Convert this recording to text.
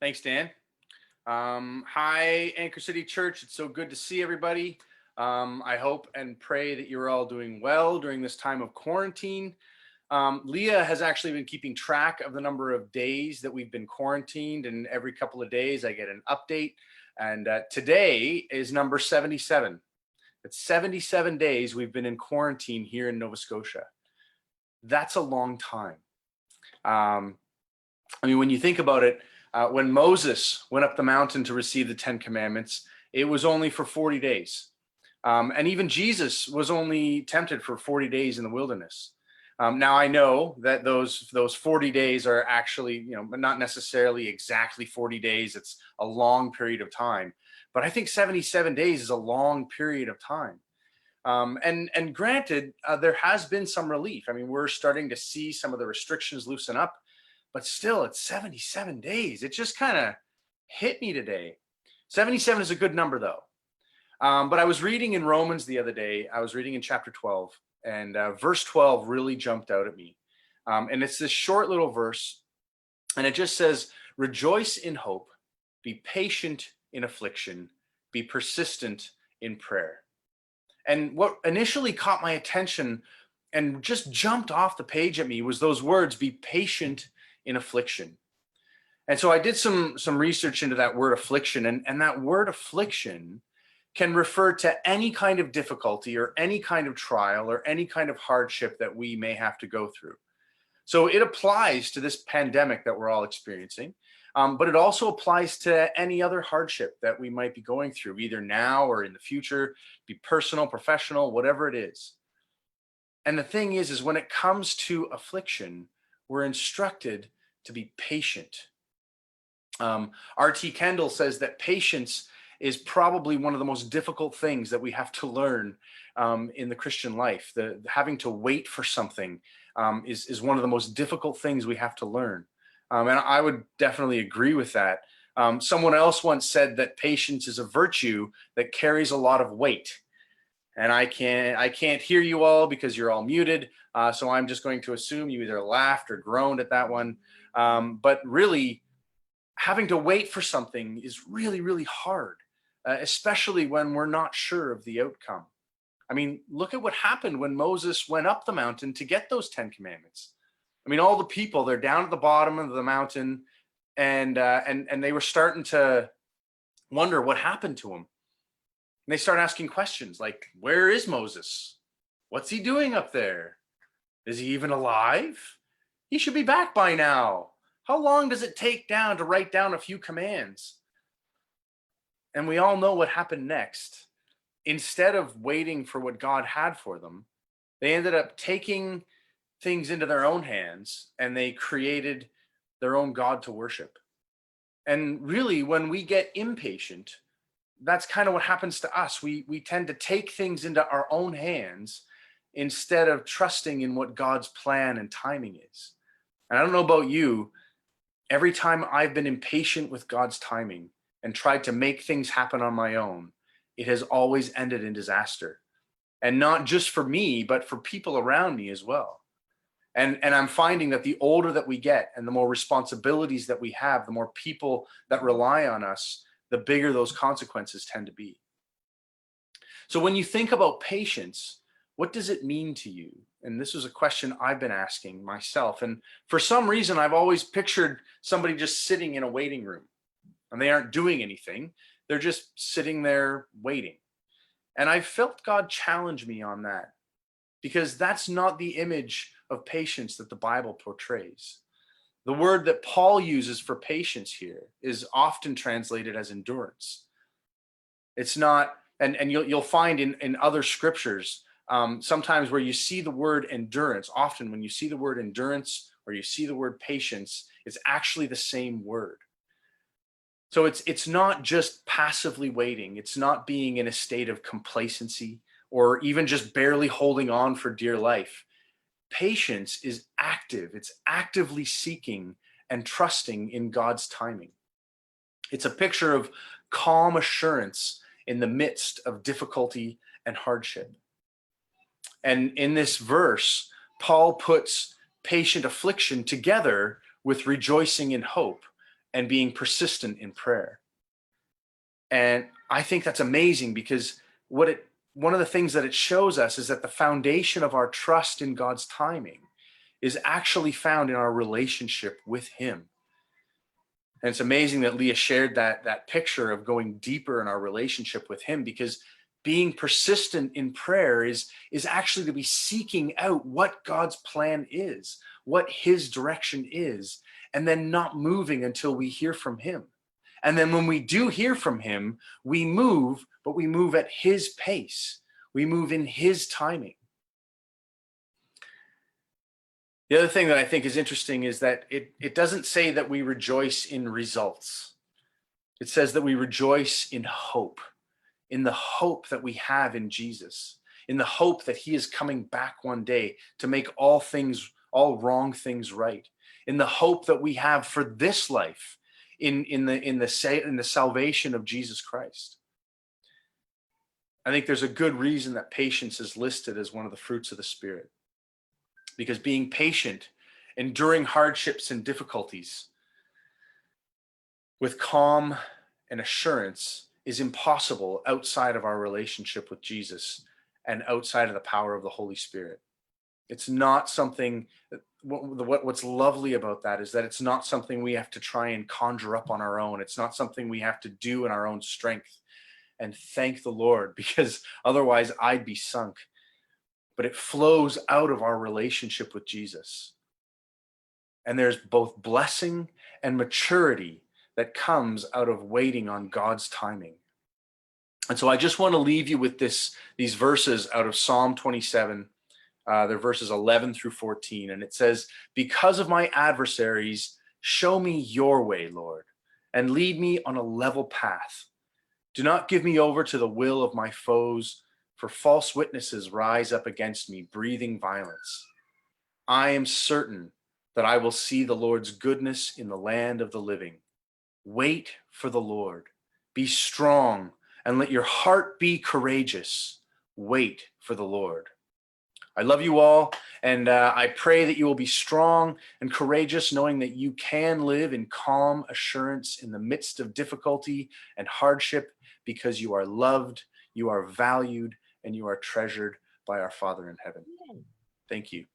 Thanks, Dan. Hi, Anchor City Church. It's so good to see everybody. I hope and pray that you're all doing well during this time of quarantine. Leah has actually been keeping track of the number of days that we've been quarantined, and every couple of days I get an update. And today is number 77. It's 77 days we've been in quarantine here in Nova Scotia. That's a long time. When you think about it, when Moses went up the mountain to receive the 10 Commandments, it was only for 40 days. And even Jesus was only tempted for 40 days in the wilderness. Now I know that those 40 days are actually, not necessarily exactly 40 days. It's a long period of time, but I think 77 days is a long period of time. And granted, there has been some relief. We're starting to see some of the restrictions loosen up, but still it's 77 days. It just kind of hit me today. 77 is a good number though. But I was reading in Romans the other day. I was reading in chapter 12, and verse 12 really jumped out at me. And it's this short little verse, and it just says, rejoice in hope, be patient in affliction, be persistent in prayer. And what initially caught my attention and just jumped off the page at me was those words, be patient in affliction. And so I did some research into that word affliction, and that word affliction can refer to any kind of difficulty or any kind of trial or any kind of hardship that we may have to go through. So it applies to this pandemic that we're all experiencing, but it also applies to any other hardship that we might be going through, either now or in the future, be personal, professional, whatever it is. And the thing is when it comes to affliction, we're instructed to be patient. R.T. Kendall says that patience is probably one of the most difficult things that we have to learn in the Christian life. Having to wait for something is one of the most difficult things we have to learn. And I would definitely agree with that. Someone else once said that patience is a virtue that carries a lot of weight. And I can't hear you all because you're all muted. So I'm just going to assume you either laughed or groaned at that one. But really, having to wait for something is really, really hard, especially when we're not sure of the outcome. Look at what happened when Moses went up the mountain to get those 10 Commandments. All the people, they're down at the bottom of the mountain, and they were starting to wonder what happened to him. And they start asking questions like, where is Moses? What's he doing up there? Is he even alive? He should be back by now. How long does it take to write down a few commands? And we all know what happened next. Instead of waiting for what God had for them, they ended up taking things into their own hands, and they created their own God to worship. And really, when we get impatient, that's kind of what happens to us. We tend to take things into our own hands instead of trusting in what God's plan and timing is. And I don't know about you, every time I've been impatient with God's timing and tried to make things happen on my own, it has always ended in disaster. And not just for me, but for people around me as well. And I'm finding that the older that we get and the more responsibilities that we have, the more people that rely on us, the bigger those consequences tend to be. So when you think about patience, what does it mean to you? And this is a question I've been asking myself. And for some reason, I've always pictured somebody just sitting in a waiting room, and they aren't doing anything. They're just sitting there waiting. And I felt God challenge me on that, because that's not the image of patience that the Bible portrays. The word that Paul uses for patience here is often translated as endurance. It's not, and you'll find in other scriptures, sometimes where you see the word endurance, often when you see the word endurance or you see the word patience, it's actually the same word. So it's not just passively waiting. It's not being in a state of complacency or even just barely holding on for dear life. Patience is active. It's actively seeking and trusting in God's timing. It's a picture of calm assurance in the midst of difficulty and hardship. And in this verse, Paul puts patient affliction together with rejoicing in hope and being persistent in prayer. And I think that's amazing, because one of the things that it shows us is that the foundation of our trust in God's timing is actually found in our relationship with him. And it's amazing that Leah shared that picture of going deeper in our relationship with him, because being persistent in prayer is actually to be seeking out what God's plan is, what his direction is, and then not moving until we hear from him. And then when we do hear from him, we move, but we move at his pace. We move in his timing. The other thing that I think is interesting is that it doesn't say that we rejoice in results. It says that we rejoice in hope, in the hope that we have in Jesus, in the hope that he is coming back one day to make all wrong things right, in the hope that we have for this life, in the salvation of Jesus Christ. I think there's a good reason that patience is listed as one of the fruits of the Spirit, because being patient, enduring hardships and difficulties with calm and assurance is impossible outside of our relationship with Jesus and outside of the power of the Holy Spirit. It's not something, what's lovely about that is that it's not something we have to try and conjure up on our own. It's not something we have to do in our own strength. And thank the Lord, because otherwise I'd be sunk. But it flows out of our relationship with Jesus. And there's both blessing and maturity that comes out of waiting on God's timing. And so I just want to leave you with these verses out of Psalm 27. They're verses 11 through 14. And it says, "Because of my adversaries, show me your way, Lord, and lead me on a level path. Do not give me over to the will of my foes, for false witnesses rise up against me, breathing violence. I am certain that I will see the Lord's goodness in the land of the living. Wait for the Lord. Be strong, and let your heart be courageous. Wait for the Lord." I love you all, and I pray that you will be strong and courageous, knowing that you can live in calm assurance in the midst of difficulty and hardship, because you are loved, you are valued, and you are treasured by our Father in heaven. Thank you.